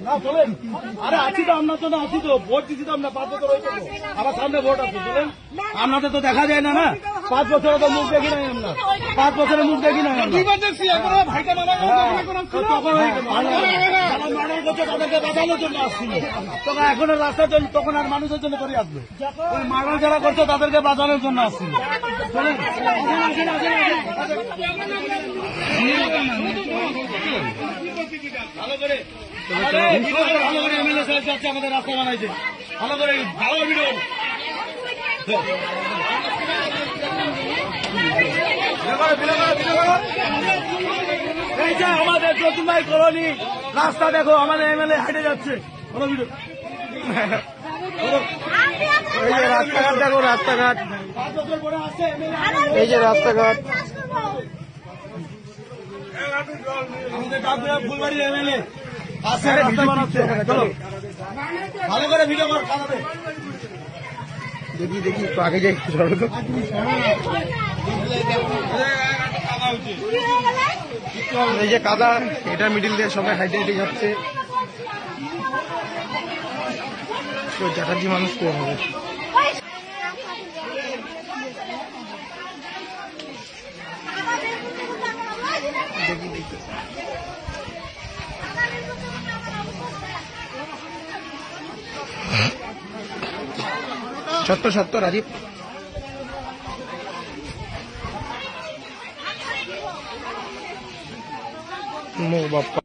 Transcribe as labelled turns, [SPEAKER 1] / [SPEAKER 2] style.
[SPEAKER 1] না চলেন, আরে আছি তো আপনার জন্য, আছি তো, ভোট দিচ্ছি তো আমরা 5 বছর হয়েছে, আবার সামনে ভোট আছে, চলেন। আপনাদের তো দেখা যায় না, না 5 বছরে তো মুখ দেখি নাই আমরা, 5 বছরে মুখ দেখি নাই আমরা। তাদেরকে বাঁচানোর জন্য আসছিল, তখন এখন রাস্তার জন্য, তখন আর মানুষের জন্য করে আসবে। ওই মার্ডার যারা করছে তাদেরকে বাঁচানোর জন্য আসছিল। চলেন ভালো করে, ভালো করে এমএলএ সাহেব যাচ্ছে, আমাদের রাস্তা বানাইছে ভালো করে, ভালো ভিডিও। এই যে আমাদের চতুর্মাই কলোনি রাস্তা দেখো, আমাদের এমএলএ হাঁটে যাচ্ছে, ভালো ভিডিও।
[SPEAKER 2] এই যে রাস্তাঘাট দেখো, রাস্তাঘাট, এই যে রাস্তাঘাট,
[SPEAKER 1] আমাদের ডাবুয়া ফুলবাড়ির এমএলএ আসছে, রাস্তা বানাচ্ছে, চলো ভালো করে ভিডিও কর, খাওয়াবে।
[SPEAKER 2] দেখি দেখি একটু আগে যাই, সড়ক এই যে কাদা, এটা মিডিল দিয়ে সবাই হাইটে হেঁটে যাচ্ছে। চ্যাটার্জি মানুষ কম হবে। দেখি দেখি সত্য সত্য রাজীব বাপ্পা।